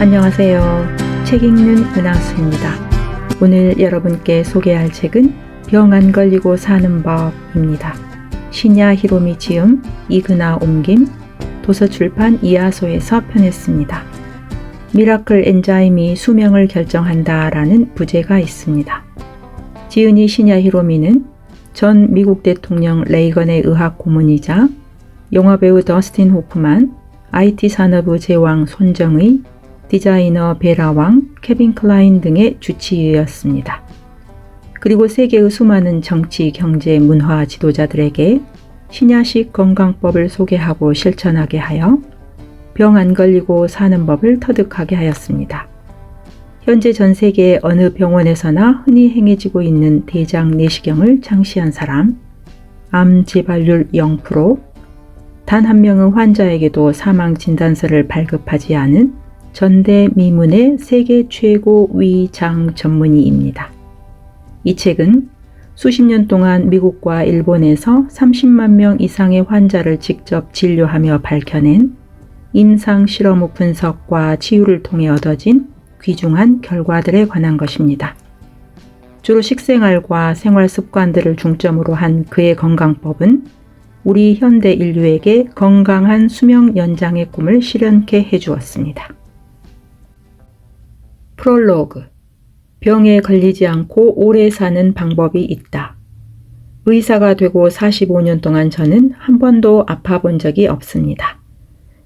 안녕하세요. 책 읽는 은하수입니다. 오늘 여러분께 소개할 책은 병 안 걸리고 사는 법입니다. 시냐 히로미 지음, 이그나 옮김, 도서출판 이하소에서 펴냈습니다. 미라클 엔자임이 수명을 결정한다라는 부제가 있습니다. 지은이 시냐 히로미는 전 미국 대통령 레이건의 의학 고문이자 영화배우 더스틴 호프만, IT 산업의 제왕 손정의, 디자이너 베라왕, 케빈 클라인 등의 주치의였습니다. 그리고 세계의 수많은 정치, 경제, 문화 지도자들에게 신야식 건강법을 소개하고 실천하게 하여 병 안 걸리고 사는 법을 터득하게 하였습니다. 현재 전 세계 어느 병원에서나 흔히 행해지고 있는 대장 내시경을 장시한 사람, 암 재발률 0%, 단 한 명의 환자에게도 사망 진단서를 발급하지 않은 전대미문의 세계 최고 위장 전문의입니다. 이 책은 수십 년 동안 미국과 일본에서 30만 명 이상의 환자를 직접 진료하며 밝혀낸 임상 실험의 분석과 치유를 통해 얻어진 귀중한 결과들에 관한 것입니다. 주로 식생활과 생활 습관들을 중점으로 한 그의 건강법은 우리 현대 인류에게 건강한 수명 연장의 꿈을 실현케 해주었습니다. 프롤로그. 병에 걸리지 않고 오래 사는 방법이 있다. 의사가 되고 45년 동안 저는 한 번도 아파 본 적이 없습니다.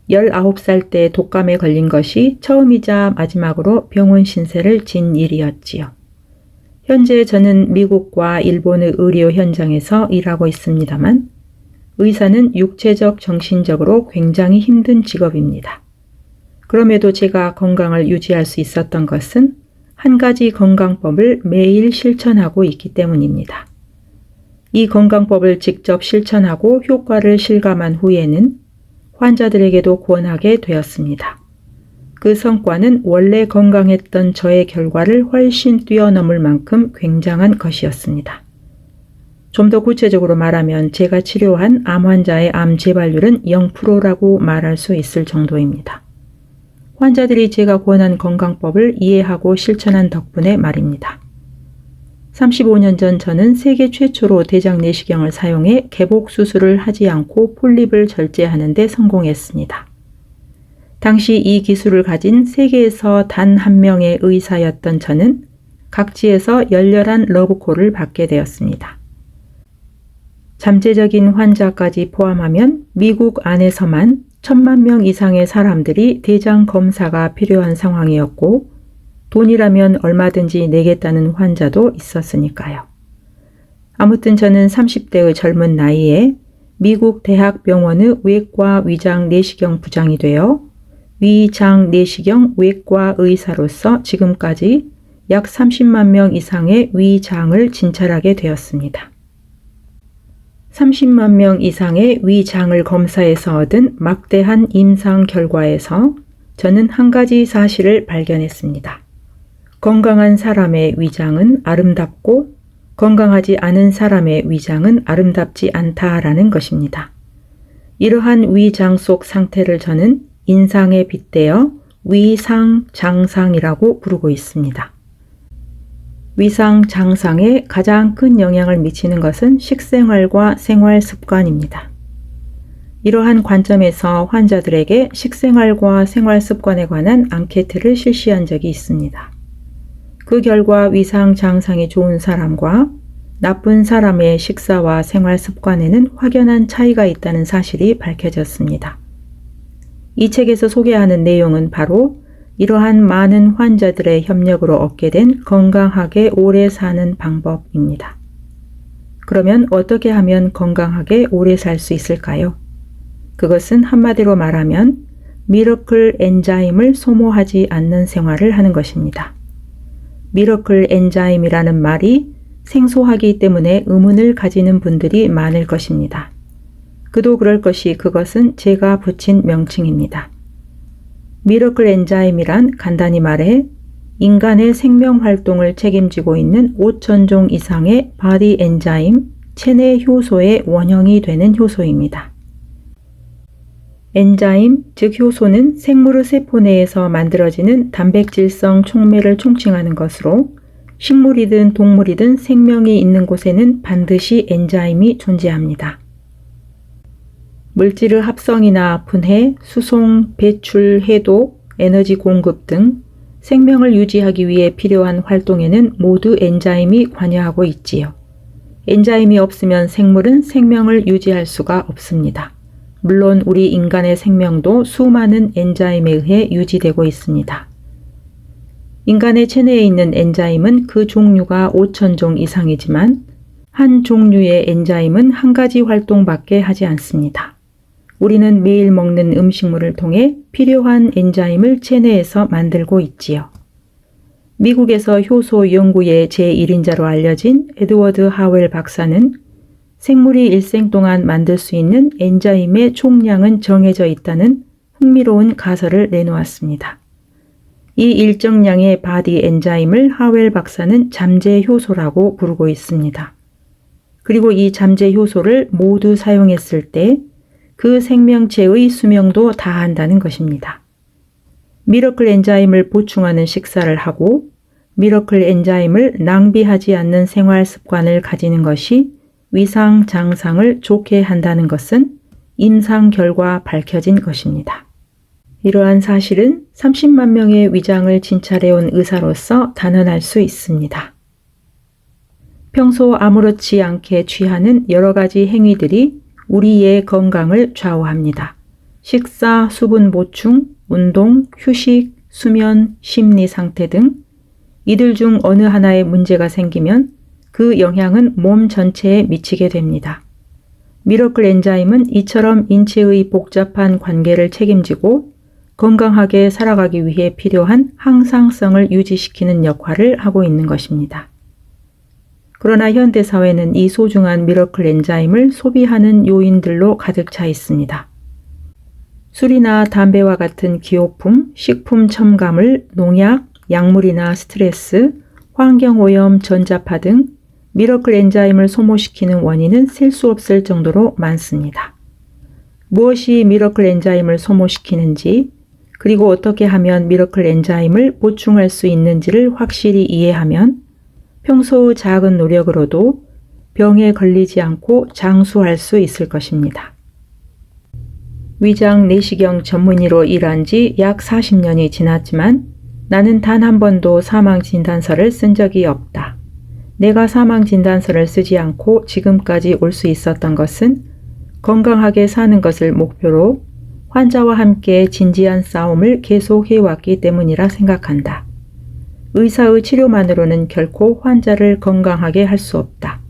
19살 때 독감에 걸린 것이 처음이자 마지막으로 병원 신세를 진 일이었지요. 현재 저는 미국과 일본의 의료 현장에서 일하고 있습니다만 의사는 육체적, 정신적으로 굉장히 힘든 직업입니다. 그럼에도 제가 건강을 유지할 수 있었던 것은 한 가지 건강법을 매일 실천하고 있기 때문입니다. 이 건강법을 직접 실천하고 효과를 실감한 후에는 환자들에게도 권하게 되었습니다. 그 성과는 원래 건강했던 저의 결과를 훨씬 뛰어넘을 만큼 굉장한 것이었습니다. 좀 더 구체적으로 말하면 제가 치료한 암 환자의 암 재발률은 0%라고 말할 수 있을 정도입니다. 환자들이 제가 권한 건강법을 이해하고 실천한 덕분에 말입니다. 35년 전 저는 세계 최초로 대장 내시경을 사용해 개복 수술을 하지 않고 폴립을 절제하는 데 성공했습니다. 당시 이 기술을 가진 세계에서 단 한 명의 의사였던 저는 각지에서 열렬한 러브콜을 받게 되었습니다. 잠재적인 환자까지 포함하면 미국 안에서만 1,000만 명 이상의 사람들이 대장 검사가 필요한 상황이었고 돈이라면 얼마든지 내겠다는 환자도 있었으니까요. 아무튼 저는 30대의 젊은 나이에 미국 대학병원의 외과 위장 내시경 부장이 되어 위장 내시경 외과 의사로서 지금까지 약 30만 명 이상의 위장을 진찰하게 되었습니다. 30만 명 이상의 위장을 검사해서 얻은 막대한 임상 결과에서 저는 한 가지 사실을 발견했습니다. 건강한 사람의 위장은 아름답고 건강하지 않은 사람의 위장은 아름답지 않다라는 것입니다. 이러한 위장 속 상태를 저는 인상에 빗대어 위상장상이라고 부르고 있습니다. 위상장상에 가장 큰 영향을 미치는 것은 식생활과 생활 습관입니다. 이러한 관점에서 환자들에게 식생활과 생활 습관에 관한 앙케트를 실시한 적이 있습니다. 그 결과 위상장상이 좋은 사람과 나쁜 사람의 식사와 생활 습관에는 확연한 차이가 있다는 사실이 밝혀졌습니다. 이 책에서 소개하는 내용은 바로 이러한 많은 환자들의 협력으로 얻게 된 건강하게 오래 사는 방법입니다. 그러면 어떻게 하면 건강하게 오래 살 수 있을까요? 그것은 한마디로 말하면 미러클 엔자임을 소모하지 않는 생활을 하는 것입니다. 미러클 엔자임이라는 말이 생소하기 때문에 의문을 가지는 분들이 많을 것입니다. 그도 그럴 것이 그것은 제가 붙인 명칭입니다. 미러클 엔자임이란 간단히 말해 인간의 생명 활동을 책임지고 있는 5,000종 이상의 바디 엔자임, 체내 효소의 원형이 되는 효소입니다. 엔자임, 즉 효소는 생물의 세포 내에서 만들어지는 단백질성 촉매를 총칭하는 것으로 식물이든 동물이든 생명이 있는 곳에는 반드시 엔자임이 존재합니다. 물질의 합성이나 분해, 수송, 배출, 해독, 에너지 공급 등 생명을 유지하기 위해 필요한 활동에는 모두 엔자임이 관여하고 있지요. 엔자임이 없으면 생물은 생명을 유지할 수가 없습니다. 물론 우리 인간의 생명도 수많은 엔자임에 의해 유지되고 있습니다. 인간의 체내에 있는 엔자임은 그 종류가 5,000종 이상이지만 한 종류의 엔자임은 한 가지 활동밖에 하지 않습니다. 우리는 매일 먹는 음식물을 통해 필요한 엔자임을 체내에서 만들고 있지요. 미국에서 효소 연구의 제1인자로 알려진 에드워드 하웰 박사는 생물이 일생 동안 만들 수 있는 엔자임의 총량은 정해져 있다는 흥미로운 가설을 내놓았습니다. 이 일정량의 바디 엔자임을 하웰 박사는 잠재 효소라고 부르고 있습니다. 그리고 이 잠재 효소를 모두 사용했을 때 그 생명체의 수명도 다한다는 것입니다. 미러클 엔자임을 보충하는 식사를 하고 미러클 엔자임을 낭비하지 않는 생활 습관을 가지는 것이 위상 장상을 좋게 한다는 것은 임상 결과 밝혀진 것입니다. 이러한 사실은 30만 명의 위장을 진찰해온 의사로서 단언할 수 있습니다. 평소 아무렇지 않게 취하는 여러 가지 행위들이 우리의 건강을 좌우합니다. 식사, 수분 보충, 운동, 휴식, 수면, 심리 상태 등 이들 중 어느 하나에 문제가 생기면 그 영향은 몸 전체에 미치게 됩니다. 미러클 엔자임은 이처럼 인체의 복잡한 관계를 책임지고 건강하게 살아가기 위해 필요한 항상성을 유지시키는 역할을 하고 있는 것입니다. 그러나 현대사회는 이 소중한 미러클 엔자임을 소비하는 요인들로 가득 차 있습니다. 술이나 담배와 같은 기호품, 식품 첨가물, 농약, 약물이나 스트레스, 환경오염, 전자파 등 미러클 엔자임을 소모시키는 원인은 셀 수 없을 정도로 많습니다. 무엇이 미러클 엔자임을 소모시키는지, 그리고 어떻게 하면 미러클 엔자임을 보충할 수 있는지를 확실히 이해하면 평소의 작은 노력으로도 병에 걸리지 않고 장수할 수 있을 것입니다. 위장 내시경 전문의로 일한 지 약 40년이 지났지만 나는 단 한 번도 사망진단서를 쓴 적이 없다. 내가 사망진단서를 쓰지 않고 지금까지 올 수 있었던 것은 건강하게 사는 것을 목표로 환자와 함께 진지한 싸움을 계속해왔기 때문이라 생각한다. 의사의 치료만으로는 결코 환자를 건강하게 할 수 없다.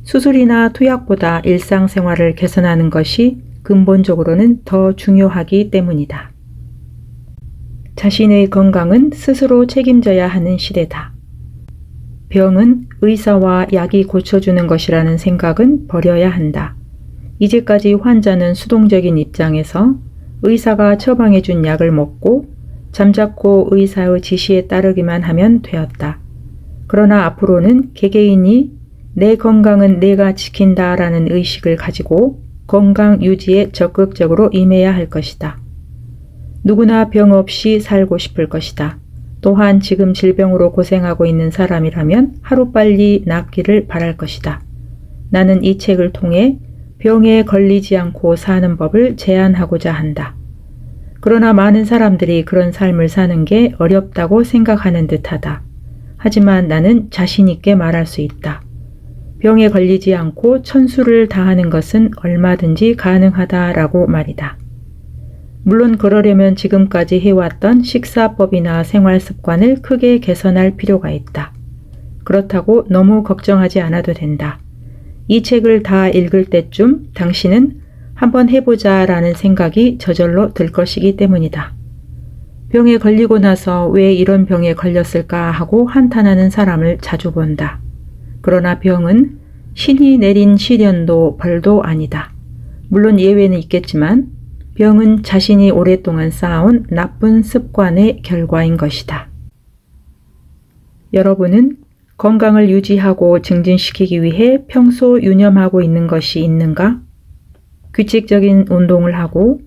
수술이나 투약보다 일상생활을 개선하는 것이 근본적으로는 더 중요하기 때문이다. 자신의 건강은 스스로 책임져야 하는 시대다. 병은 의사와 약이 고쳐주는 것이라는 생각은 버려야 한다. 이제까지 환자는 수동적인 입장에서 의사가 처방해준 약을 먹고 잠자코 의사의 지시에 따르기만 하면 되었다. 그러나 앞으로는 개개인이 내 건강은 내가 지킨다라는 의식을 가지고 건강 유지에 적극적으로 임해야 할 것이다. 누구나 병 없이 살고 싶을 것이다. 또한 지금 질병으로 고생하고 있는 사람이라면 하루빨리 낫기를 바랄 것이다. 나는 이 책을 통해 병에 걸리지 않고 사는 법을 제안하고자 한다. 그러나 많은 사람들이 그런 삶을 사는 게 어렵다고 생각하는 듯하다. 하지만 나는 자신 있게 말할 수 있다. 병에 걸리지 않고 천수를 다하는 것은 얼마든지 가능하다라고 말이다. 물론 그러려면 지금까지 해왔던 식사법이나 생활 습관을 크게 개선할 필요가 있다. 그렇다고 너무 걱정하지 않아도 된다. 이 책을 다 읽을 때쯤 당신은 한번 해보자 라는 생각이 저절로 들 것이기 때문이다. 병에 걸리고 나서 왜 이런 병에 걸렸을까 하고 한탄하는 사람을 자주 본다. 그러나 병은 신이 내린 시련도 벌도 아니다. 물론 예외는 있겠지만 병은 자신이 오랫동안 쌓아온 나쁜 습관의 결과인 것이다. 여러분은 건강을 유지하고 증진시키기 위해 평소 유념하고 있는 것이 있는가? 규칙적인 운동을 하고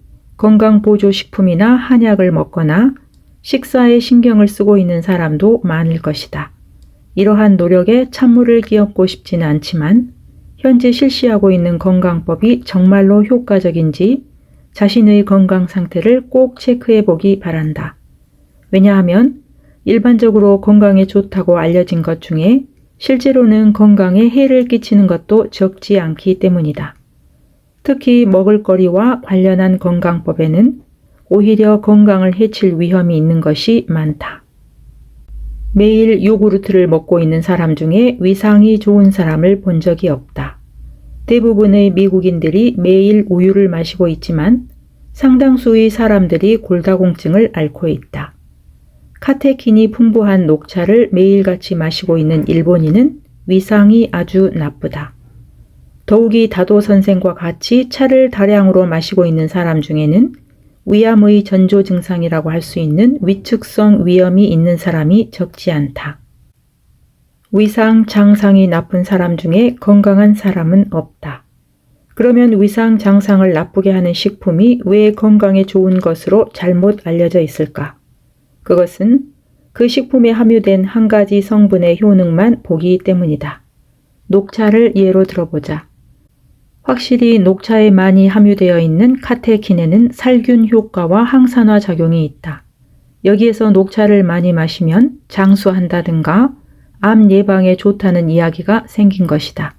건강보조식품이나 한약을 먹거나 식사에 신경을 쓰고 있는 사람도 많을 것이다. 이러한 노력에 찬물을 끼얹고 싶지는 않지만 현재 실시하고 있는 건강법이 정말로 효과적인지 자신의 건강 상태를 꼭 체크해 보기 바란다. 왜냐하면 일반적으로 건강에 좋다고 알려진 것 중에 실제로는 건강에 해를 끼치는 것도 적지 않기 때문이다. 특히 먹을거리와 관련한 건강법에는 오히려 건강을 해칠 위험이 있는 것이 많다. 매일 요구르트를 먹고 있는 사람 중에 위상이 좋은 사람을 본 적이 없다. 대부분의 미국인들이 매일 우유를 마시고 있지만 상당수의 사람들이 골다공증을 앓고 있다. 카테킨이 풍부한 녹차를 매일같이 마시고 있는 일본인은 위상이 아주 나쁘다. 더욱이 다도 선생과 같이 차를 다량으로 마시고 있는 사람 중에는 위암의 전조 증상이라고 할 수 있는 위축성 위염이 있는 사람이 적지 않다. 위상 장상이 나쁜 사람 중에 건강한 사람은 없다. 그러면 위상 장상을 나쁘게 하는 식품이 왜 건강에 좋은 것으로 잘못 알려져 있을까? 그것은 그 식품에 함유된 한 가지 성분의 효능만 보기 때문이다. 녹차를 예로 들어보자. 확실히 녹차에 많이 함유되어 있는 카테킨에는 살균 효과와 항산화 작용이 있다. 여기에서 녹차를 많이 마시면 장수한다든가 암 예방에 좋다는 이야기가 생긴 것이다.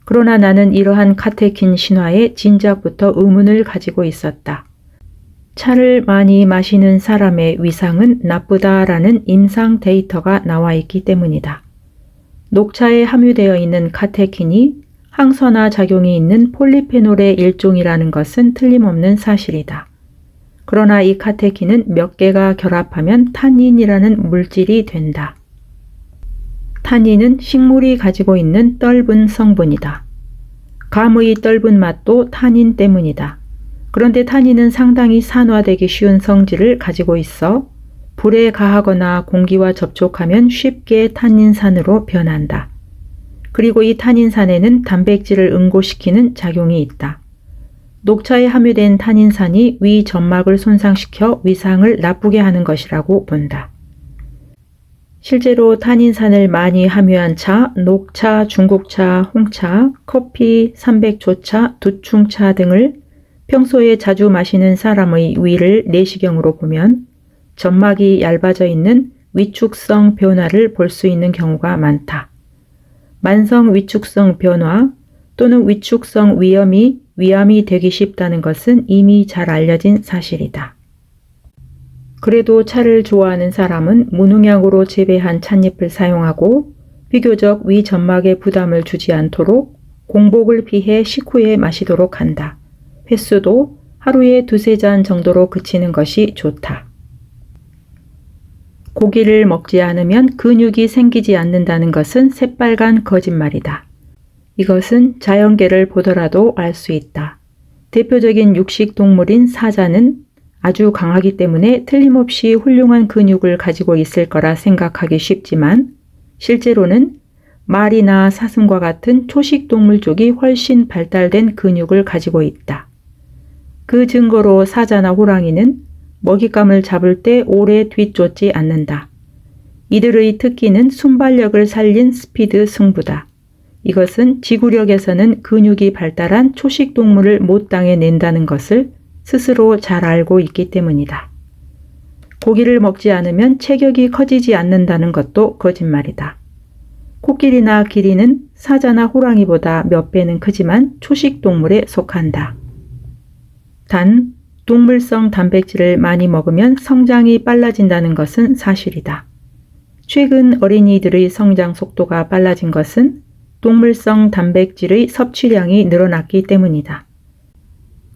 그러나 나는 이러한 카테킨 신화에 진작부터 의문을 가지고 있었다. 차를 많이 마시는 사람의 위상은 나쁘다라는 임상 데이터가 나와 있기 때문이다. 녹차에 함유되어 있는 카테킨이 항산화 작용이 있는 폴리페놀의 일종이라는 것은 틀림없는 사실이다. 그러나 이 카테킨은 몇 개가 결합하면 타닌이라는 물질이 된다. 타닌은 식물이 가지고 있는 떫은 성분이다. 감의 떫은 맛도 타닌 때문이다. 그런데 타닌은 상당히 산화되기 쉬운 성질을 가지고 있어 불에 가하거나 공기와 접촉하면 쉽게 타닌산으로 변한다. 그리고 이 타닌산에는 단백질을 응고시키는 작용이 있다. 녹차에 함유된 타닌산이 위 점막을 손상시켜 위상을 나쁘게 하는 것이라고 본다. 실제로 타닌산을 많이 함유한 차, 녹차, 중국차, 홍차, 커피, 삼백초차, 두충차 등을 평소에 자주 마시는 사람의 위를 내시경으로 보면 점막이 얇아져 있는 위축성 변화를 볼 수 있는 경우가 많다. 만성 위축성 변화 또는 위축성 위염이 위암이 되기 쉽다는 것은 이미 잘 알려진 사실이다. 그래도 차를 좋아하는 사람은 무농약으로 재배한 찻잎을 사용하고 비교적 위 점막에 부담을 주지 않도록 공복을 피해 식후에 마시도록 한다. 횟수도 하루에 2-3잔 정도로 그치는 것이 좋다. 고기를 먹지 않으면 근육이 생기지 않는다는 것은 새빨간 거짓말이다. 이것은 자연계를 보더라도 알 수 있다. 대표적인 육식 동물인 사자는 아주 강하기 때문에 틀림없이 훌륭한 근육을 가지고 있을 거라 생각하기 쉽지만 실제로는 말이나 사슴과 같은 초식 동물 쪽이 훨씬 발달된 근육을 가지고 있다. 그 증거로 사자나 호랑이는 먹잇감을 잡을 때 오래 뒤쫓지 않는다. 이들의 특기는 순발력을 살린 스피드 승부다. 이것은 지구력에서는 근육이 발달한 초식 동물을 못 당해낸다는 것을 스스로 잘 알고 있기 때문이다. 고기를 먹지 않으면 체격이 커지지 않는다는 것도 거짓말이다. 코끼리나 기린은 사자나 호랑이보다 몇 배는 크지만 초식 동물에 속한다. 단, 동물성 단백질을 많이 먹으면 성장이 빨라진다는 것은 사실이다. 최근 어린이들의 성장 속도가 빨라진 것은 동물성 단백질의 섭취량이 늘어났기 때문이다.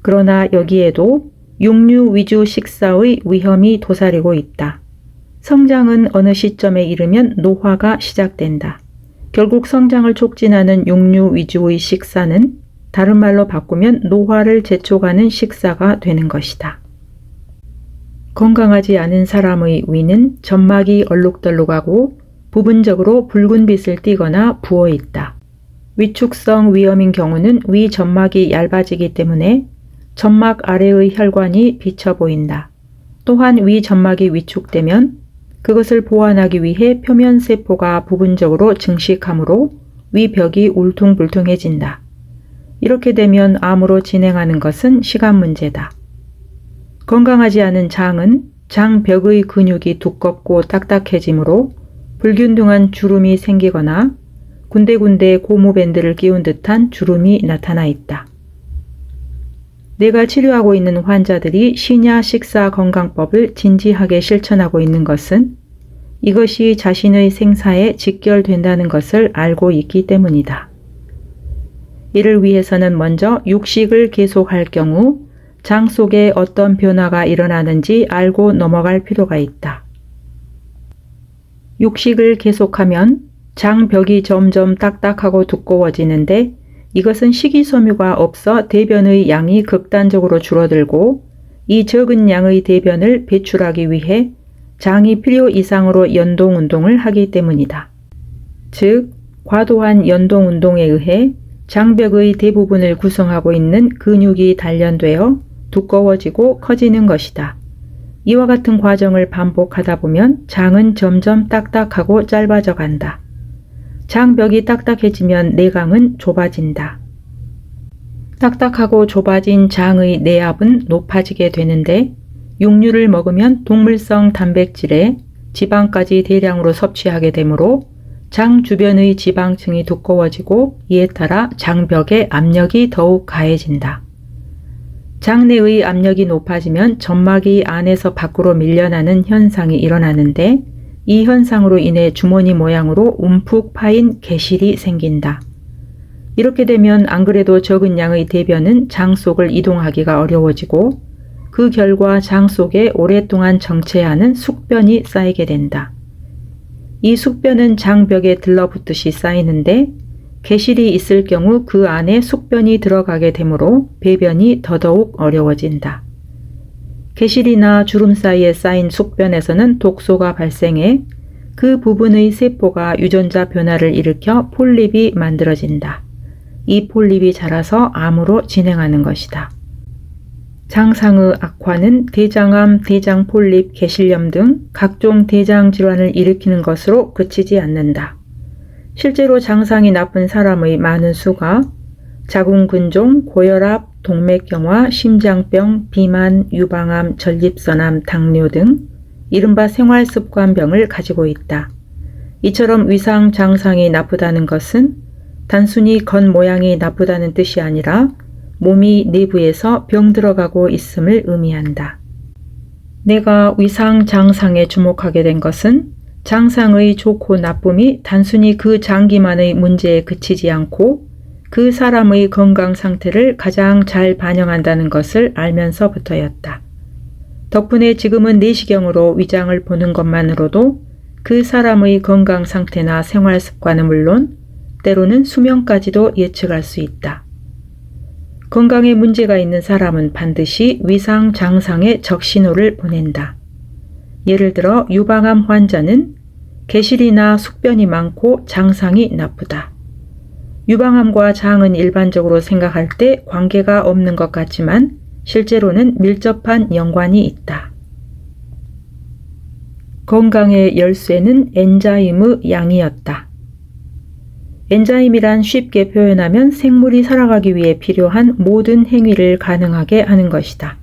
그러나 여기에도 육류 위주 식사의 위험이 도사리고 있다. 성장은 어느 시점에 이르면 노화가 시작된다. 결국 성장을 촉진하는 육류 위주의 식사는 다른 말로 바꾸면 노화를 재촉하는 식사가 되는 것이다. 건강하지 않은 사람의 위는 점막이 얼룩덜룩하고 부분적으로 붉은빛을 띠거나 부어 있다. 위축성 위염인 경우는 위 점막이 얇아지기 때문에 점막 아래의 혈관이 비쳐 보인다. 또한 위 점막이 위축되면 그것을 보완하기 위해 표면 세포가 부분적으로 증식하므로 위벽이 울퉁불퉁해진다. 이렇게 되면 암으로 진행하는 것은 시간 문제다. 건강하지 않은 장은 장벽의 근육이 두껍고 딱딱해지므로 불균등한 주름이 생기거나 군데군데 고무밴드를 끼운 듯한 주름이 나타나 있다. 내가 치료하고 있는 환자들이 신야 식사 건강법을 진지하게 실천하고 있는 것은 이것이 자신의 생사에 직결된다는 것을 알고 있기 때문이다. 이를 위해서는 먼저 육식을 계속할 경우 장 속에 어떤 변화가 일어나는지 알고 넘어갈 필요가 있다. 육식을 계속하면 장벽이 점점 딱딱하고 두꺼워지는데 이것은 식이섬유가 없어 대변의 양이 극단적으로 줄어들고 이 적은 양의 대변을 배출하기 위해 장이 필요 이상으로 연동운동을 하기 때문이다. 즉, 과도한 연동운동에 의해 장벽의 대부분을 구성하고 있는 근육이 단련되어 두꺼워지고 커지는 것이다. 이와 같은 과정을 반복하다 보면 장은 점점 딱딱하고 짧아져 간다. 장벽이 딱딱해지면 내강은 좁아진다. 딱딱하고 좁아진 장의 내압은 높아지게 되는데 육류를 먹으면 동물성 단백질에 지방까지 대량으로 섭취하게 되므로 장 주변의 지방층이 두꺼워지고 이에 따라 장벽의 압력이 더욱 가해진다. 장내의 압력이 높아지면 점막이 안에서 밖으로 밀려나는 현상이 일어나는데 이 현상으로 인해 주머니 모양으로 움푹 파인 개실이 생긴다. 이렇게 되면 안 그래도 적은 양의 대변은 장 속을 이동하기가 어려워지고 그 결과 장 속에 오랫동안 정체하는 숙변이 쌓이게 된다. 이 숙변은 장벽에 들러붙듯이 쌓이는데 개실이 있을 경우 그 안에 숙변이 들어가게 되므로 배변이 더더욱 어려워진다. 개실이나 주름 사이에 쌓인 숙변에서는 독소가 발생해 그 부분의 세포가 유전자 변화를 일으켜 폴립이 만들어진다. 이 폴립이 자라서 암으로 진행하는 것이다. 장상의 악화는 대장암, 대장폴립, 개실염 등 각종 대장질환을 일으키는 것으로 그치지 않는다. 실제로 장상이 나쁜 사람의 많은 수가 자궁근종, 고혈압, 동맥경화, 심장병, 비만, 유방암, 전립선암, 당뇨 등 이른바 생활습관병을 가지고 있다. 이처럼 위상 장상이 나쁘다는 것은 단순히 겉모양이 나쁘다는 뜻이 아니라 몸이 내부에서 병들어가고 있음을 의미한다. 내가 위상 장상에 주목하게 된 것은 장상의 좋고 나쁨이 단순히 그 장기만의 문제에 그치지 않고 그 사람의 건강 상태를 가장 잘 반영한다는 것을 알면서부터였다. 덕분에 지금은 내시경으로 위장을 보는 것만으로도 그 사람의 건강 상태나 생활 습관은 물론 때로는 수명까지도 예측할 수 있다. 건강에 문제가 있는 사람은 반드시 위상 장상에 적신호를 보낸다. 예를 들어 유방암 환자는 개실이나 숙변이 많고 장상이 나쁘다. 유방암과 장은 일반적으로 생각할 때 관계가 없는 것 같지만 실제로는 밀접한 연관이 있다. 건강의 열쇠는 엔자임의 양이었다. 엔자임이란 쉽게 표현하면 생물이 살아가기 위해 필요한 모든 행위를 가능하게 하는 것이다.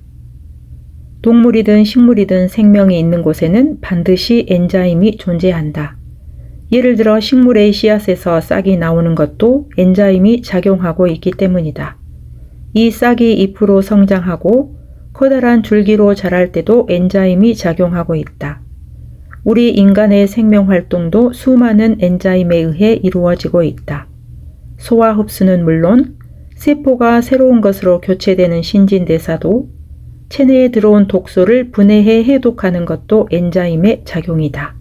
동물이든 식물이든 생명이 있는 곳에는 반드시 엔자임이 존재한다. 예를 들어 식물의 씨앗에서 싹이 나오는 것도 엔자임이 작용하고 있기 때문이다. 이 싹이 잎으로 성장하고 커다란 줄기로 자랄 때도 엔자임이 작용하고 있다. 우리 인간의 생명활동도 수많은 엔자임에 의해 이루어지고 있다. 소화 흡수는 물론 세포가 새로운 것으로 교체되는 신진대사도 체내에 들어온 독소를 분해해 해독하는 것도 엔자임의 작용이다.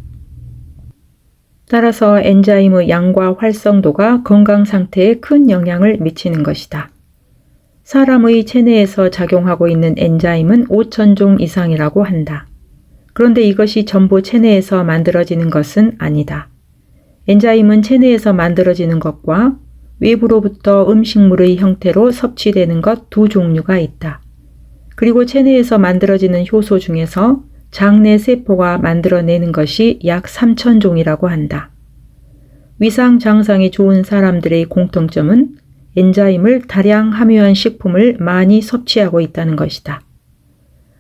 따라서 엔자임의 양과 활성도가 건강 상태에 큰 영향을 미치는 것이다. 사람의 체내에서 작용하고 있는 엔자임은 5,000종 이상이라고 한다. 그런데 이것이 전부 체내에서 만들어지는 것은 아니다. 엔자임은 체내에서 만들어지는 것과 외부로부터 음식물의 형태로 섭취되는 것 두 종류가 있다. 그리고 체내에서 만들어지는 효소 중에서 장내 세포가 만들어내는 것이 약 3,000종이라고 한다. 위상 장상이 좋은 사람들의 공통점은 엔자임을 다량 함유한 식품을 많이 섭취하고 있다는 것이다.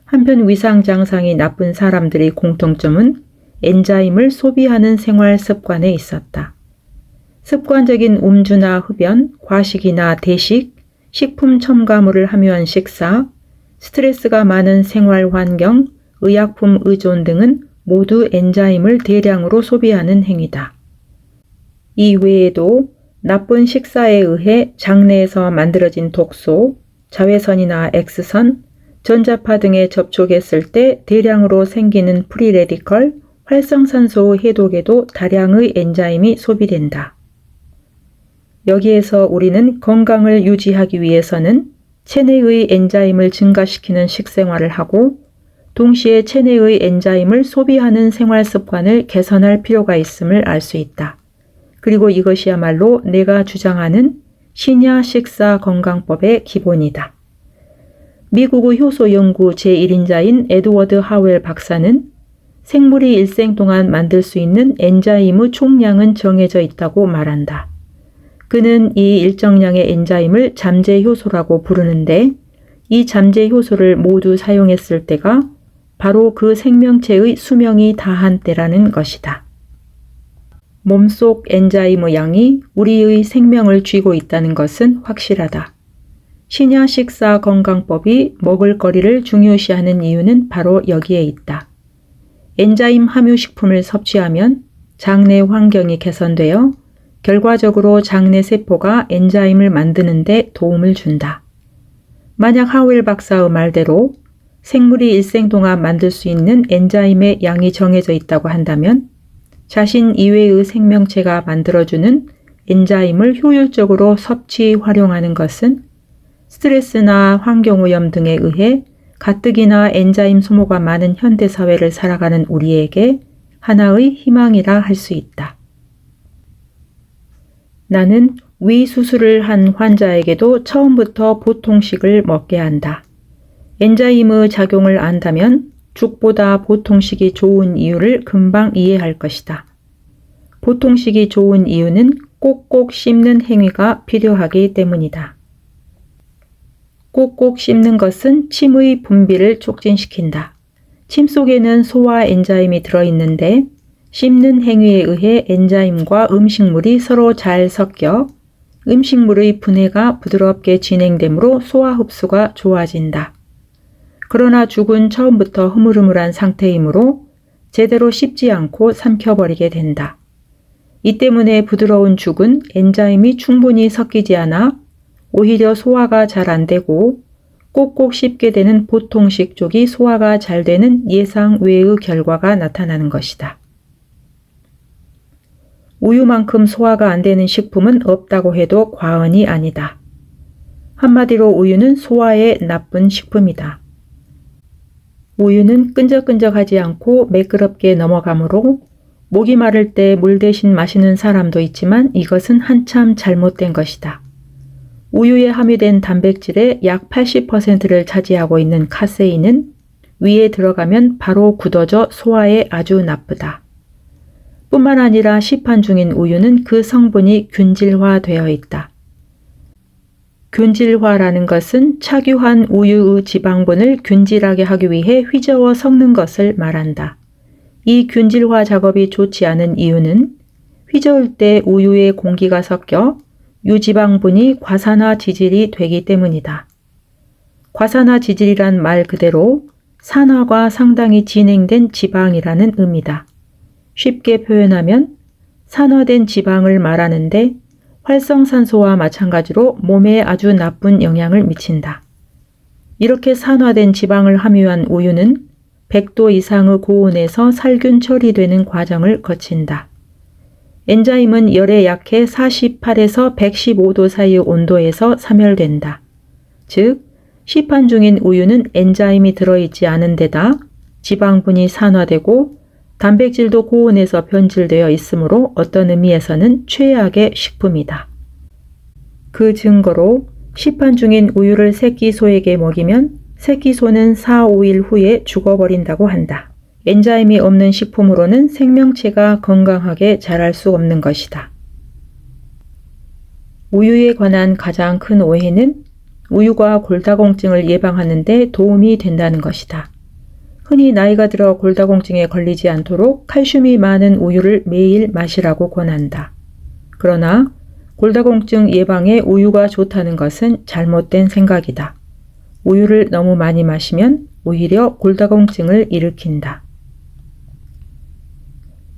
한편 위상 장상이 나쁜 사람들의 공통점은 엔자임을 소비하는 생활 습관에 있었다. 습관적인 음주나 흡연, 과식이나 대식, 식품 첨가물을 함유한 식사, 스트레스가 많은 생활 환경, 의약품 의존 등은 모두 엔자임을 대량으로 소비하는 행위다. 이 외에도 나쁜 식사에 의해 장내에서 만들어진 독소, 자외선이나 X선, 전자파 등에 접촉했을 때 대량으로 생기는 프리레디컬, 활성산소 해독에도 다량의 엔자임이 소비된다. 여기에서 우리는 건강을 유지하기 위해서는 체내의 엔자임을 증가시키는 식생활을 하고 동시에 체내의 엔자임을 소비하는 생활 습관을 개선할 필요가 있음을 알 수 있다. 그리고 이것이야말로 내가 주장하는 신야 식사 건강법의 기본이다. 미국의 효소 연구 제1인자인 에드워드 하웰 박사는 생물이 일생 동안 만들 수 있는 엔자임의 총량은 정해져 있다고 말한다. 그는 이 일정량의 엔자임을 잠재 효소라고 부르는데 이 잠재 효소를 모두 사용했을 때가 바로 그 생명체의 수명이 다한 때라는 것이다. 몸속 엔자임의 양이 우리의 생명을 쥐고 있다는 것은 확실하다. 신야 식사 건강법이 먹을거리를 중요시하는 이유는 바로 여기에 있다. 엔자임 함유 식품을 섭취하면 장내 환경이 개선되어 결과적으로 장내 세포가 엔자임을 만드는 데 도움을 준다. 만약 하웰 박사의 말대로 생물이 일생 동안 만들 수 있는 엔자임의 양이 정해져 있다고 한다면 자신 이외의 생명체가 만들어주는 엔자임을 효율적으로 섭취 활용하는 것은 스트레스나 환경오염 등에 의해 가뜩이나 엔자임 소모가 많은 현대사회를 살아가는 우리에게 하나의 희망이라 할 수 있다. 나는 위 수술을 한 환자에게도 처음부터 보통식을 먹게 한다. 엔자임의 작용을 안다면 죽보다 보통식이 좋은 이유를 금방 이해할 것이다. 보통식이 좋은 이유는 꼭꼭 씹는 행위가 필요하기 때문이다. 꼭꼭 씹는 것은 침의 분비를 촉진시킨다. 침 속에는 소화 엔자임이 들어있는데 씹는 행위에 의해 엔자임과 음식물이 서로 잘 섞여 음식물의 분해가 부드럽게 진행되므로 소화 흡수가 좋아진다. 그러나 죽은 처음부터 흐물흐물한 상태이므로 제대로 씹지 않고 삼켜버리게 된다. 이 때문에 부드러운 죽은 엔자임이 충분히 섞이지 않아 오히려 소화가 잘 안 되고 꼭꼭 씹게 되는 보통식 쪽이 소화가 잘 되는 예상 외의 결과가 나타나는 것이다. 우유만큼 소화가 안 되는 식품은 없다고 해도 과언이 아니다. 한마디로 우유는 소화에 나쁜 식품이다. 우유는 끈적끈적하지 않고 매끄럽게 넘어가므로 목이 마를 때 물 대신 마시는 사람도 있지만 이것은 한참 잘못된 것이다. 우유에 함유된 단백질의 약 80%를 차지하고 있는 카세인은 위에 들어가면 바로 굳어져 소화에 아주 나쁘다. 뿐만 아니라 시판 중인 우유는 그 성분이 균질화되어 있다. 균질화라는 것은 착유한 우유의 지방분을 균질하게 하기 위해 휘저어 섞는 것을 말한다. 이 균질화 작업이 좋지 않은 이유는 휘저을 때 우유에 공기가 섞여 유지방분이 과산화 지질이 되기 때문이다. 과산화 지질이란 말 그대로 산화가 상당히 진행된 지방이라는 의미다. 쉽게 표현하면 산화된 지방을 말하는데 활성산소와 마찬가지로 몸에 아주 나쁜 영향을 미친다. 이렇게 산화된 지방을 함유한 우유는 100도 이상의 고온에서 살균 처리되는 과정을 거친다. 엔자임은 열에 약해 48에서 115도 사이의 온도에서 사멸된다. 즉, 시판 중인 우유는 엔자임이 들어있지 않은 데다 지방분이 산화되고 단백질도 고온에서 변질되어 있으므로 어떤 의미에서는 최악의 식품이다. 그 증거로 시판 중인 우유를 새끼 소에게 먹이면 새끼 소는 4, 5일 후에 죽어버린다고 한다. 엔자임이 없는 식품으로는 생명체가 건강하게 자랄 수 없는 것이다. 우유에 관한 가장 큰 오해는 우유가 골다공증을 예방하는 데 도움이 된다는 것이다. 흔히 나이가 들어 골다공증에 걸리지 않도록 칼슘이 많은 우유를 매일 마시라고 권한다. 그러나 골다공증 예방에 우유가 좋다는 것은 잘못된 생각이다. 우유를 너무 많이 마시면 오히려 골다공증을 일으킨다.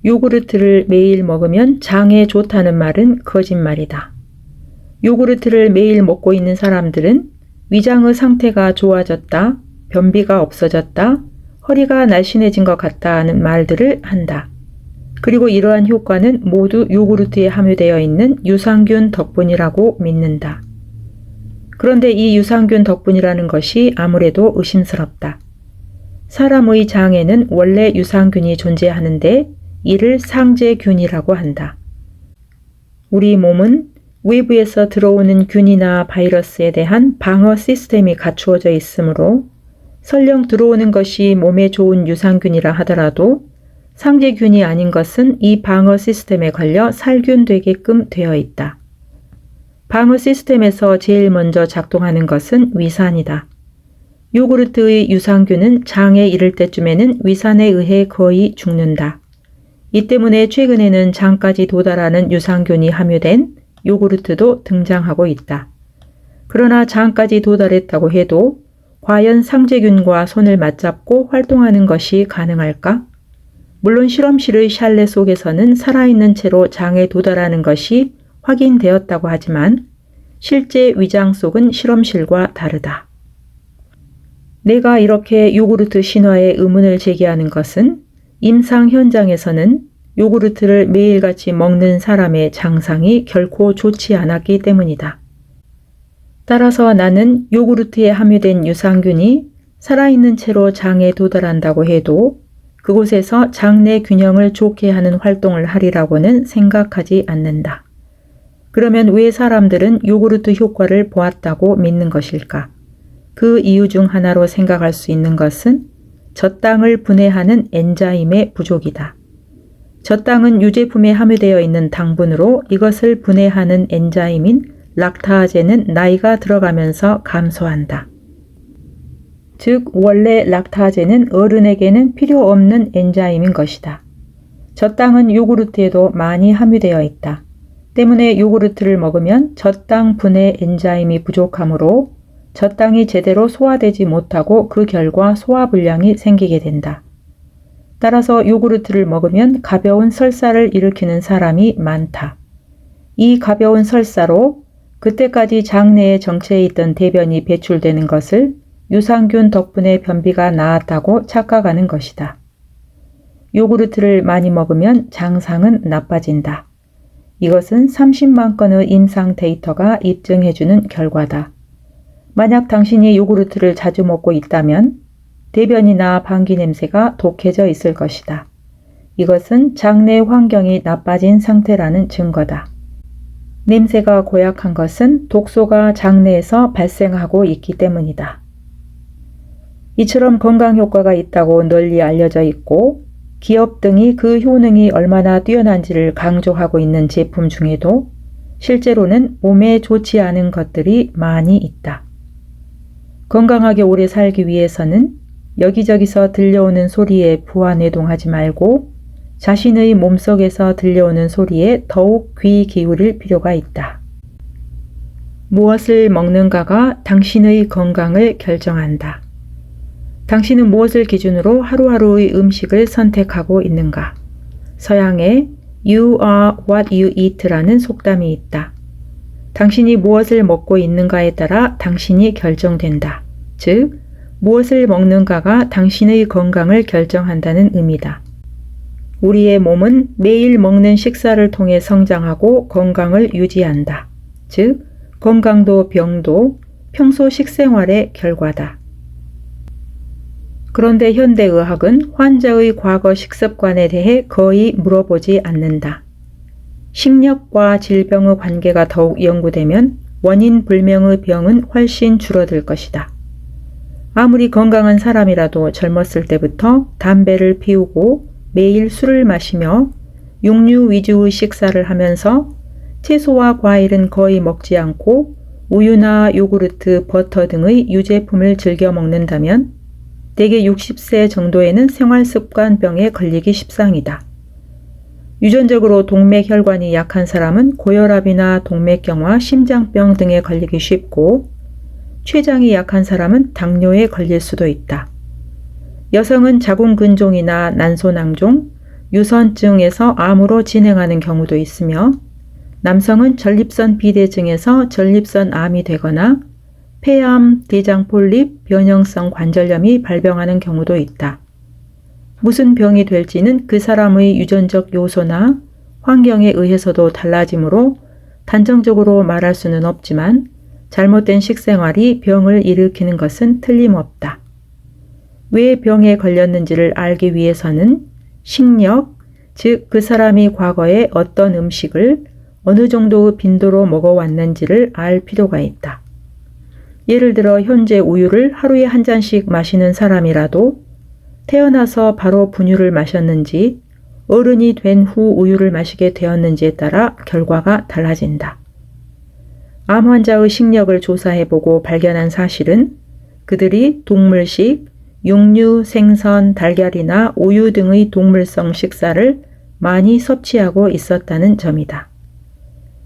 요구르트를 매일 먹으면 장에 좋다는 말은 거짓말이다. 요구르트를 매일 먹고 있는 사람들은 위장의 상태가 좋아졌다, 변비가 없어졌다, 허리가 날씬해진 것 같다는 말들을 한다. 그리고 이러한 효과는 모두 요구르트에 함유되어 있는 유산균 덕분이라고 믿는다. 그런데 이 유산균 덕분이라는 것이 아무래도 의심스럽다. 사람의 장에는 원래 유산균이 존재하는데 이를 상재균이라고 한다. 우리 몸은 외부에서 들어오는 균이나 바이러스에 대한 방어 시스템이 갖추어져 있으므로 설령 들어오는 것이 몸에 좋은 유산균이라 하더라도 상재균이 아닌 것은 이 방어 시스템에 걸려 살균되게끔 되어 있다. 방어 시스템에서 제일 먼저 작동하는 것은 위산이다. 요구르트의 유산균은 장에 이를 때쯤에는 위산에 의해 거의 죽는다. 이 때문에 최근에는 장까지 도달하는 유산균이 함유된 요구르트도 등장하고 있다. 그러나 장까지 도달했다고 해도 과연 상재균과 손을 맞잡고 활동하는 것이 가능할까? 물론 실험실의 샬레 속에서는 살아있는 채로 장에 도달하는 것이 확인되었다고 하지만 실제 위장 속은 실험실과 다르다. 내가 이렇게 요구르트 신화에 의문을 제기하는 것은 임상 현장에서는 요구르트를 매일같이 먹는 사람의 장상이 결코 좋지 않았기 때문이다. 따라서 나는 요구르트에 함유된 유산균이 살아있는 채로 장에 도달한다고 해도 그곳에서 장내 균형을 좋게 하는 활동을 하리라고는 생각하지 않는다. 그러면 왜 사람들은 요구르트 효과를 보았다고 믿는 것일까? 그 이유 중 하나로 생각할 수 있는 것은 젖당을 분해하는 엔자임의 부족이다. 젖당은 유제품에 함유되어 있는 당분으로 이것을 분해하는 엔자임인 락타아제는 나이가 들어가면서 감소한다. 즉 원래 락타아제는 어른에게는 필요 없는 엔자임인 것이다. 젖당은 요구르트에도 많이 함유되어 있다. 때문에 요구르트를 먹으면 젖당 분해 엔자임이 부족하므로 젖당이 제대로 소화되지 못하고 그 결과 소화불량이 생기게 된다. 따라서 요구르트를 먹으면 가벼운 설사를 일으키는 사람이 많다. 이 가벼운 설사로 그때까지 장내에 정체해 있던 대변이 배출되는 것을 유산균 덕분에 변비가 나았다고 착각하는 것이다. 요구르트를 많이 먹으면 장상은 나빠진다. 이것은 30만 건의 임상 데이터가 입증해주는 결과다. 만약 당신이 요구르트를 자주 먹고 있다면 대변이나 방귀 냄새가 독해져 있을 것이다. 이것은 장내 환경이 나빠진 상태라는 증거다. 냄새가 고약한 것은 독소가 장내에서 발생하고 있기 때문이다. 이처럼 건강 효과가 있다고 널리 알려져 있고 기업 등이 그 효능이 얼마나 뛰어난지를 강조하고 있는 제품 중에도 실제로는 몸에 좋지 않은 것들이 많이 있다. 건강하게 오래 살기 위해서는 여기저기서 들려오는 소리에 부화내동하지 말고 자신의 몸속에서 들려오는 소리에 더욱 귀 기울일 필요가 있다. 무엇을 먹는가가 당신의 건강을 결정한다. 당신은 무엇을 기준으로 하루하루의 음식을 선택하고 있는가? 서양에 You are what you eat라는 속담이 있다. 당신이 무엇을 먹고 있는가에 따라 당신이 결정된다. 즉, 무엇을 먹는가가 당신의 건강을 결정한다는 의미다. 우리의 몸은 매일 먹는 식사를 통해 성장하고 건강을 유지한다. 즉, 건강도 병도 평소 식생활의 결과다. 그런데 현대의학은 환자의 과거 식습관에 대해 거의 물어보지 않는다. 식욕과 질병의 관계가 더욱 연구되면 원인 불명의 병은 훨씬 줄어들 것이다. 아무리 건강한 사람이라도 젊었을 때부터 담배를 피우고 매일 술을 마시며 육류 위주의 식사를 하면서 채소와 과일은 거의 먹지 않고 우유나 요구르트, 버터 등의 유제품을 즐겨 먹는다면 대개 60세 정도에는 생활습관병에 걸리기 십상이다. 유전적으로 동맥혈관이 약한 사람은 고혈압이나 동맥경화, 심장병 등에 걸리기 쉽고 췌장이 약한 사람은 당뇨에 걸릴 수도 있다. 여성은 자궁근종이나 난소낭종, 유선증에서 암으로 진행하는 경우도 있으며 남성은 전립선 비대증에서 전립선 암이 되거나 폐암, 대장폴립, 변형성 관절염이 발병하는 경우도 있다. 무슨 병이 될지는 그 사람의 유전적 요소나 환경에 의해서도 달라지므로 단정적으로 말할 수는 없지만 잘못된 식생활이 병을 일으키는 것은 틀림없다. 왜 병에 걸렸는지를 알기 위해서는 식력, 즉 그 사람이 과거에 어떤 음식을 어느 정도의 빈도로 먹어왔는지를 알 필요가 있다. 예를 들어 현재 우유를 하루에 한 잔씩 마시는 사람이라도 태어나서 바로 분유를 마셨는지 어른이 된 후 우유를 마시게 되었는지에 따라 결과가 달라진다. 암 환자의 식력을 조사해보고 발견한 사실은 그들이 동물식, 육류, 생선, 달걀이나 우유 등의 동물성 식사를 많이 섭취하고 있었다는 점이다.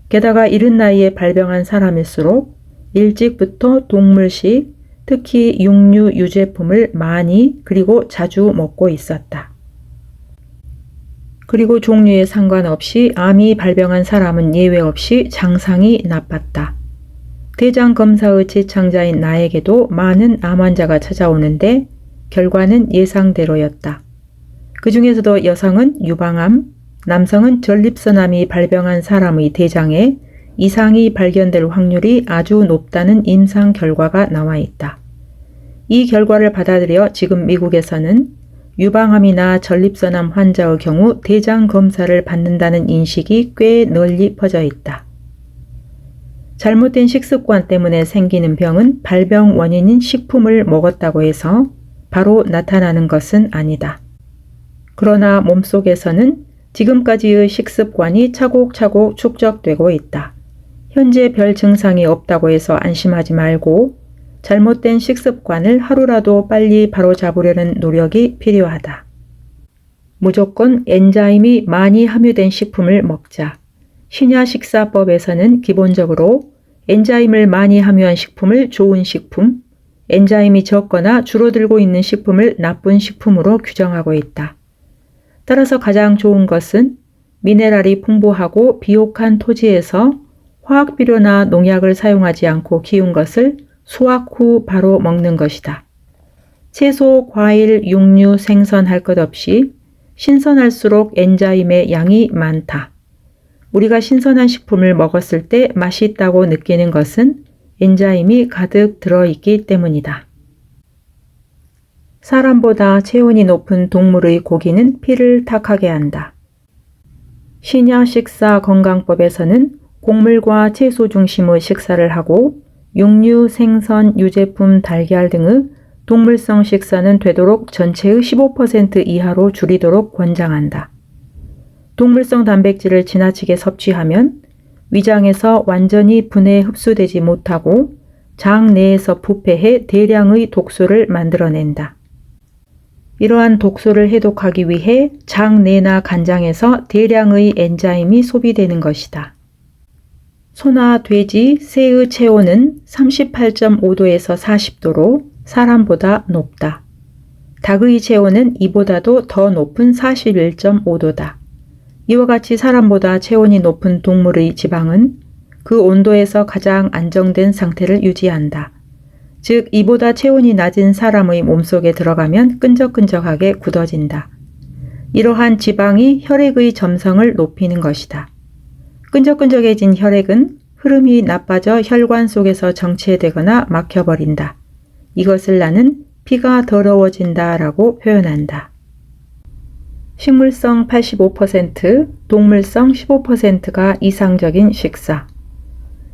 게다가 이른 나이에 발병한 사람일수록 일찍부터 동물식, 특히 육류 유제품을 많이 그리고 자주 먹고 있었다. 그리고 종류에 상관없이 암이 발병한 사람은 예외 없이 장상이 나빴다. 대장 검사의 제창자인 나에게도 많은 암 환자가 찾아오는데 결과는 예상대로였다. 그 중에서도 여성은 유방암, 남성은 전립선암이 발병한 사람의 대장에 이상이 발견될 확률이 아주 높다는 임상 결과가 나와 있다. 이 결과를 받아들여 지금 미국에서는 유방암이나 전립선암 환자의 경우 대장 검사를 받는다는 인식이 꽤 널리 퍼져 있다. 잘못된 식습관 때문에 생기는 병은 발병 원인인 식품을 먹었다고 해서 바로 나타나는 것은 아니다. 그러나 몸속에서는 지금까지의 식습관이 차곡차곡 축적되고 있다. 현재 별 증상이 없다고 해서 안심하지 말고 잘못된 식습관을 하루라도 빨리 바로잡으려는 노력이 필요하다. 무조건 엔자임이 많이 함유된 식품을 먹자. 신야식사법에서는 기본적으로 엔자임을 많이 함유한 식품을 좋은 식품, 엔자임이 적거나 줄어들고 있는 식품을 나쁜 식품으로 규정하고 있다. 따라서 가장 좋은 것은 미네랄이 풍부하고 비옥한 토지에서 화학비료나 농약을 사용하지 않고 키운 것을 수확 후 바로 먹는 것이다. 채소, 과일, 육류, 생선 할 것 없이 신선할수록 엔자임의 양이 많다. 우리가 신선한 식품을 먹었을 때 맛있다고 느끼는 것은 엔자임이 가득 들어있기 때문이다. 사람보다 체온이 높은 동물의 고기는 피를 탁하게 한다. 신야식사 건강법에서는 곡물과 채소 중심의 식사를 하고 육류, 생선, 유제품, 달걀 등의 동물성 식사는 되도록 전체의 15% 이하로 줄이도록 권장한다. 동물성 단백질을 지나치게 섭취하면 위장에서 완전히 분해 흡수되지 못하고 장 내에서 부패해 대량의 독소를 만들어낸다. 이러한 독소를 해독하기 위해 장 내나 간장에서 대량의 엔자임이 소비되는 것이다. 소나 돼지, 새의 체온은 38.5도에서 40도로 사람보다 높다. 닭의 체온은 이보다도 더 높은 41.5도다. 이와 같이 사람보다 체온이 높은 동물의 지방은 그 온도에서 가장 안정된 상태를 유지한다. 즉 이보다 체온이 낮은 사람의 몸속에 들어가면 끈적끈적하게 굳어진다. 이러한 지방이 혈액의 점성을 높이는 것이다. 끈적끈적해진 혈액은 흐름이 나빠져 혈관 속에서 정체되거나 막혀버린다. 이것을 나는 피가 더러워진다 라고 표현한다. 식물성 85%, 동물성 15%가 이상적인 식사.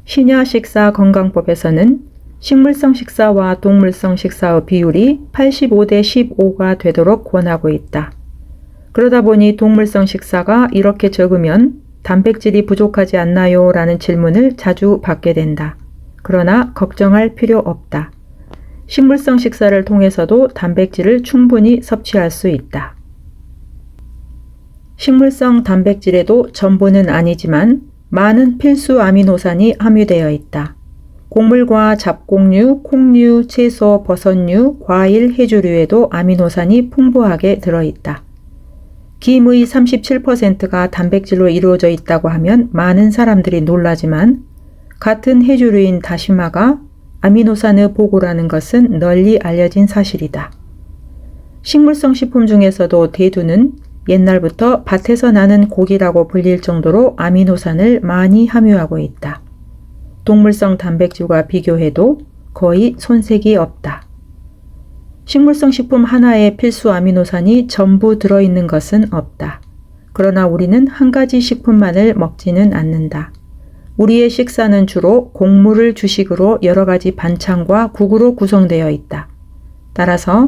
신야식사 건강법에서는 식물성 식사와 동물성 식사의 비율이 85대 15가 되도록 권하고 있다. 그러다 보니 동물성 식사가 이렇게 적으면 단백질이 부족하지 않나요? 라는 질문을 자주 받게 된다. 그러나 걱정할 필요 없다. 식물성 식사를 통해서도 단백질을 충분히 섭취할 수 있다. 식물성 단백질에도 전부는 아니지만 많은 필수 아미노산이 함유되어 있다. 곡물과 잡곡류, 콩류, 채소, 버섯류, 과일, 해조류에도 아미노산이 풍부하게 들어있다. 김의 37%가 단백질로 이루어져 있다고 하면 많은 사람들이 놀라지만 같은 해조류인 다시마가 아미노산의 보고라는 것은 널리 알려진 사실이다. 식물성 식품 중에서도 대두는 옛날부터 밭에서 나는 고기라고 불릴 정도로 아미노산을 많이 함유하고 있다. 동물성 단백질과 비교해도 거의 손색이 없다. 식물성 식품 하나에 필수 아미노산이 전부 들어있는 것은 없다. 그러나 우리는 한 가지 식품만을 먹지는 않는다. 우리의 식사는 주로 곡물을 주식으로 여러 가지 반찬과 국으로 구성되어 있다. 따라서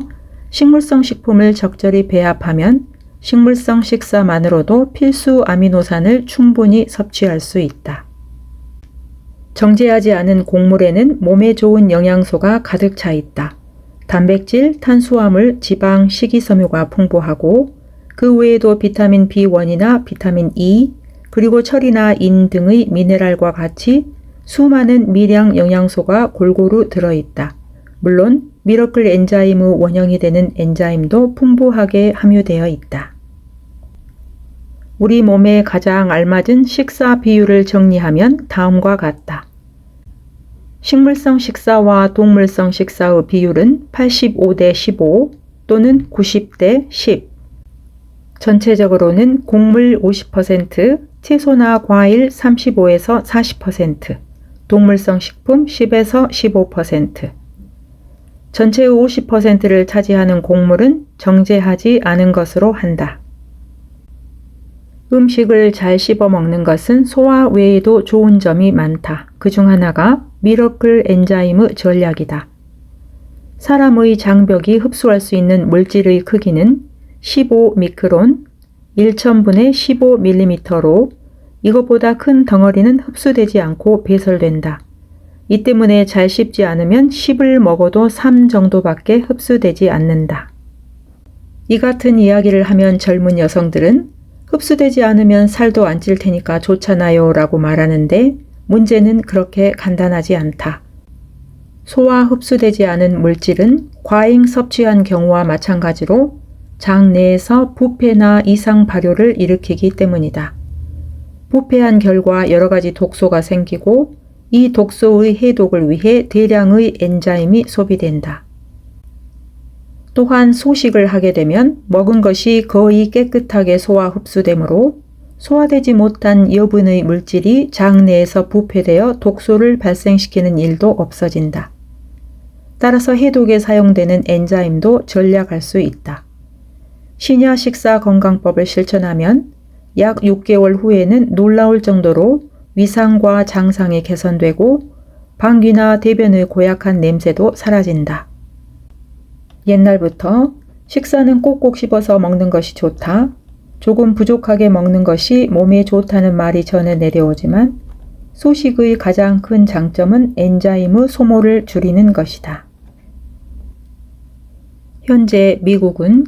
식물성 식품을 적절히 배합하면 식물성 식사만으로도 필수 아미노산을 충분히 섭취할 수 있다. 정제하지 않은 곡물에는 몸에 좋은 영양소가 가득 차 있다. 단백질, 탄수화물, 지방, 식이섬유가 풍부하고 그 외에도 비타민 B1이나 비타민 E, 그리고 철이나 인 등의 미네랄과 같이 수많은 미량 영양소가 골고루 들어있다. 물론 미러클 엔자임의 원형이 되는 엔자임도 풍부하게 함유되어 있다. 우리 몸에 가장 알맞은 식사 비율을 정리하면 다음과 같다. 식물성 식사와 동물성 식사의 비율은 85대 15 또는 90대 10. 전체적으로는 곡물 50%, 채소나 과일 35에서 40%, 동물성 식품 10에서 15%. 전체의 50%를 차지하는 곡물은 정제하지 않은 것으로 한다. 음식을 잘 씹어 먹는 것은 소화 외에도 좋은 점이 많다. 그중 하나가 미러클 엔자임의 전략이다. 사람의 장벽이 흡수할 수 있는 물질의 크기는 15미크론, 1000분의 15mm로 이것보다 큰 덩어리는 흡수되지 않고 배설된다. 이 때문에 잘 씹지 않으면 10을 먹어도 3 정도밖에 흡수되지 않는다. 이 같은 이야기를 하면 젊은 여성들은 흡수되지 않으면 살도 안 찔 테니까 좋잖아요 라고 말하는데 문제는 그렇게 간단하지 않다. 소화 흡수되지 않은 물질은 과잉 섭취한 경우와 마찬가지로 장 내에서 부패나 이상 발효를 일으키기 때문이다. 부패한 결과 여러 가지 독소가 생기고 이 독소의 해독을 위해 대량의 엔자임이 소비된다. 또한 소식을 하게 되면 먹은 것이 거의 깨끗하게 소화 흡수되므로 소화되지 못한 여분의 물질이 장 내에서 부패되어 독소를 발생시키는 일도 없어진다. 따라서 해독에 사용되는 엔자임도 절약할 수 있다. 신야 식사 건강법을 실천하면 약 6개월 후에는 놀라울 정도로 위상과 장상이 개선되고 방귀나 대변의 고약한 냄새도 사라진다. 옛날부터 식사는 꼭꼭 씹어서 먹는 것이 좋다. 조금 부족하게 먹는 것이 몸에 좋다는 말이 전해 내려오지만 소식의 가장 큰 장점은 엔자임의 소모를 줄이는 것이다. 현재 미국은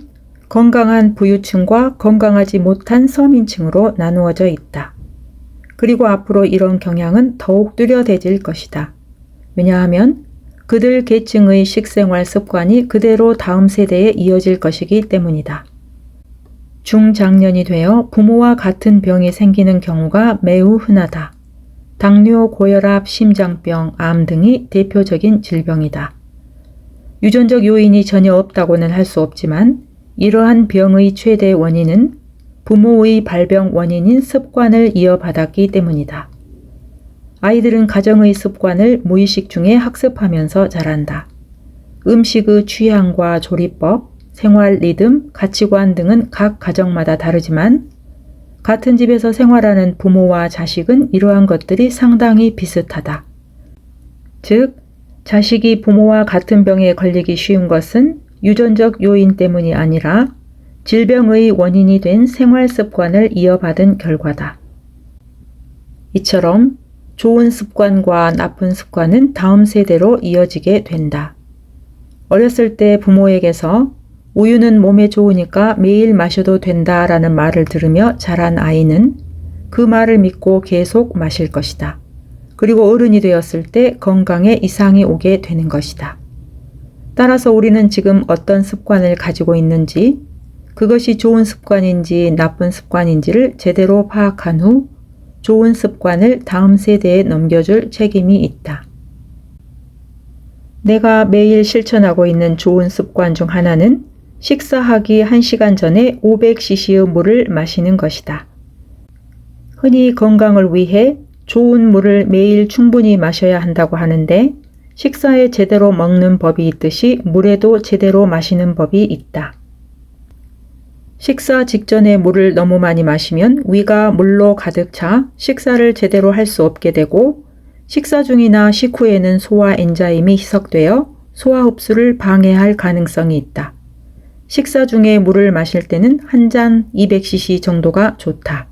건강한 부유층과 건강하지 못한 서민층으로 나누어져 있다. 그리고 앞으로 이런 경향은 더욱 뚜렷해질 것이다. 왜냐하면 그들 계층의 식생활 습관이 그대로 다음 세대에 이어질 것이기 때문이다. 중장년이 되어 부모와 같은 병이 생기는 경우가 매우 흔하다. 당뇨, 고혈압, 심장병, 암 등이 대표적인 질병이다. 유전적 요인이 전혀 없다고는 할 수 없지만 이러한 병의 최대 원인은 부모의 발병 원인인 습관을 이어받았기 때문이다. 아이들은 가정의 습관을 무의식 중에 학습하면서 자란다. 음식의 취향과 조리법, 생활 리듬, 가치관 등은 각 가정마다 다르지만 같은 집에서 생활하는 부모와 자식은 이러한 것들이 상당히 비슷하다. 즉, 자식이 부모와 같은 병에 걸리기 쉬운 것은 유전적 요인 때문이 아니라 질병의 원인이 된 생활 습관을 이어받은 결과다. 이처럼 좋은 습관과 나쁜 습관은 다음 세대로 이어지게 된다. 어렸을 때 부모에게서 우유는 몸에 좋으니까 매일 마셔도 된다라는 말을 들으며 자란 아이는 그 말을 믿고 계속 마실 것이다. 그리고 어른이 되었을 때 건강에 이상이 오게 되는 것이다. 따라서 우리는 지금 어떤 습관을 가지고 있는지, 그것이 좋은 습관인지 나쁜 습관인지를 제대로 파악한 후 좋은 습관을 다음 세대에 넘겨줄 책임이 있다. 내가 매일 실천하고 있는 좋은 습관 중 하나는 식사하기 1시간 전에 500cc의 물을 마시는 것이다. 흔히 건강을 위해 좋은 물을 매일 충분히 마셔야 한다고 하는데 식사에 제대로 먹는 법이 있듯이 물에도 제대로 마시는 법이 있다. 식사 직전에 물을 너무 많이 마시면 위가 물로 가득 차 식사를 제대로 할 수 없게 되고 식사 중이나 식후에는 소화 엔자임이 희석되어 소화 흡수를 방해할 가능성이 있다. 식사 중에 물을 마실 때는 한 잔 200cc 정도가 좋다.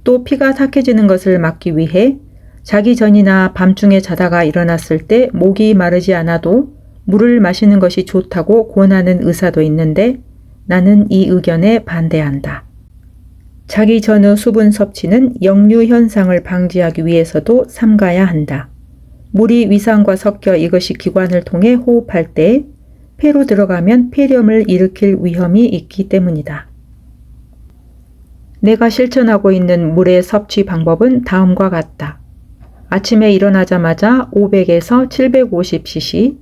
또 피가 탁해지는 것을 막기 위해 자기 전이나 밤중에 자다가 일어났을 때 목이 마르지 않아도 물을 마시는 것이 좋다고 권하는 의사도 있는데 나는 이 의견에 반대한다. 자기 전의 수분 섭취는 역류 현상을 방지하기 위해서도 삼가야 한다. 물이 위산과 섞여 이것이 기관을 통해 호흡할 때 폐로 들어가면 폐렴을 일으킬 위험이 있기 때문이다. 내가 실천하고 있는 물의 섭취 방법은 다음과 같다. 아침에 일어나자마자 500에서 750cc,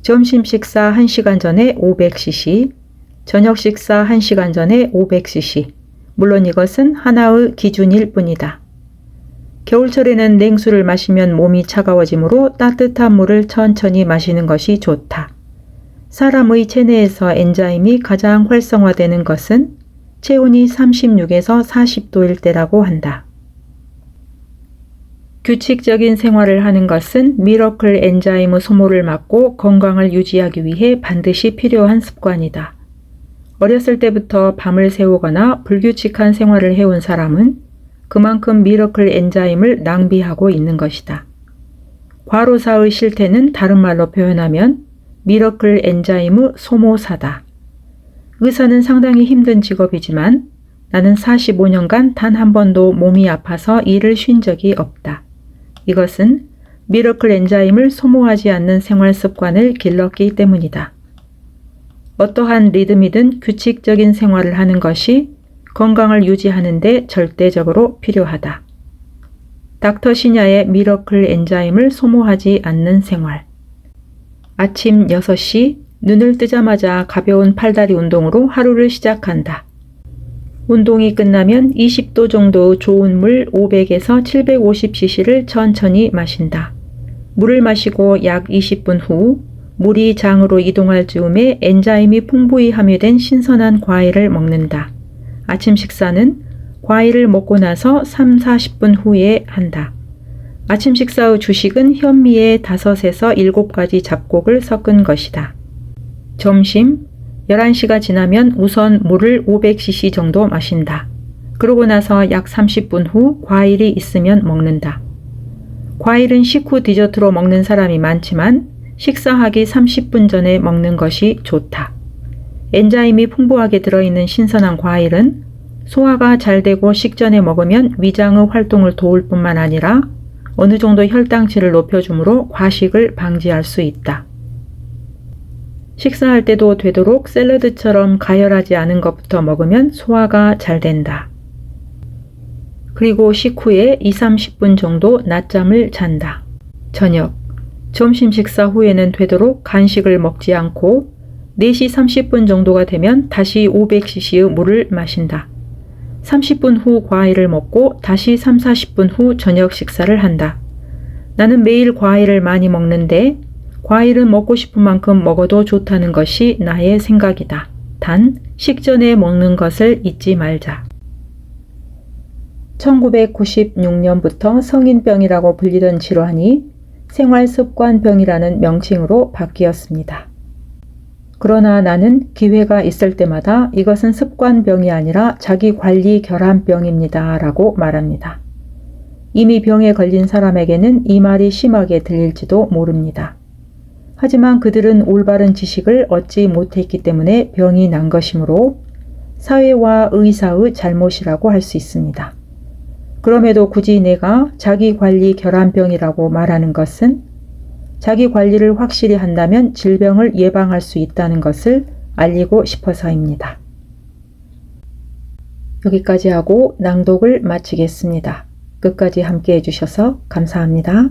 점심 식사 1시간 전에 500cc, 저녁 식사 1시간 전에 500cc. 물론 이것은 하나의 기준일 뿐이다. 겨울철에는 냉수를 마시면 몸이 차가워지므로 따뜻한 물을 천천히 마시는 것이 좋다. 사람의 체내에서 엔자임이 가장 활성화되는 것은 체온이 36에서 40도일 때라고 한다. 규칙적인 생활을 하는 것은 미러클 엔자임의 소모를 막고 건강을 유지하기 위해 반드시 필요한 습관이다. 어렸을 때부터 밤을 새우거나 불규칙한 생활을 해온 사람은 그만큼 미러클 엔자임을 낭비하고 있는 것이다. 과로사의 실태는 다른 말로 표현하면 미러클 엔자임의 소모사다. 의사는 상당히 힘든 직업이지만 나는 45년간 단 한 번도 몸이 아파서 일을 쉰 적이 없다. 이것은 미러클 엔자임을 소모하지 않는 생활 습관을 길렀기 때문이다. 어떠한 리듬이든 규칙적인 생활을 하는 것이 건강을 유지하는 데 절대적으로 필요하다. 닥터 시냐의 미러클 엔자임을 소모하지 않는 생활. 아침 6시 눈을 뜨자마자 가벼운 팔다리 운동으로 하루를 시작한다. 운동이 끝나면 20도 정도 좋은 물 500에서 750cc를 천천히 마신다. 물을 마시고 약 20분 후 물이 장으로 이동할 즈음에 엔자임이 풍부히 함유된 신선한 과일을 먹는다. 아침 식사는 과일을 먹고 나서 3-40분 후에 한다. 아침 식사 후 주식은 현미에 5에서 7가지 잡곡을 섞은 것이다. 점심 11시가 지나면 우선 물을 500cc 정도 마신다. 그러고 나서 약 30분 후 과일이 있으면 먹는다. 과일은 식후 디저트로 먹는 사람이 많지만 식사하기 30분 전에 먹는 것이 좋다. 엔자임이 풍부하게 들어있는 신선한 과일은 소화가 잘 되고 식전에 먹으면 위장의 활동을 도울 뿐만 아니라 어느 정도 혈당치를 높여주므로 과식을 방지할 수 있다. 식사할 때도 되도록 샐러드처럼 가열하지 않은 것부터 먹으면 소화가 잘 된다. 그리고 식후에 2-30분 정도 낮잠을 잔다. 저녁, 점심 식사 후에는 되도록 간식을 먹지 않고 4시 30분 정도가 되면 다시 500cc의 물을 마신다. 30분 후 과일을 먹고 다시 3-40분 후 저녁 식사를 한다. 나는 매일 과일을 많이 먹는데 과일은 먹고 싶은 만큼 먹어도 좋다는 것이 나의 생각이다. 단, 식전에 먹는 것을 잊지 말자. 1996년부터 성인병이라고 불리던 질환이 생활습관병이라는 명칭으로 바뀌었습니다. 그러나 나는 기회가 있을 때마다 이것은 습관병이 아니라 자기관리 결함병입니다 라고 말합니다. 이미 병에 걸린 사람에게는 이 말이 심하게 들릴지도 모릅니다. 하지만 그들은 올바른 지식을 얻지 못했기 때문에 병이 난 것이므로 사회와 의사의 잘못이라고 할 수 있습니다. 그럼에도 굳이 내가 자기관리 결함병이라고 말하는 것은 자기 관리를 확실히 한다면 질병을 예방할 수 있다는 것을 알리고 싶어서입니다. 여기까지 하고 낭독을 마치겠습니다. 끝까지 함께 해주셔서 감사합니다.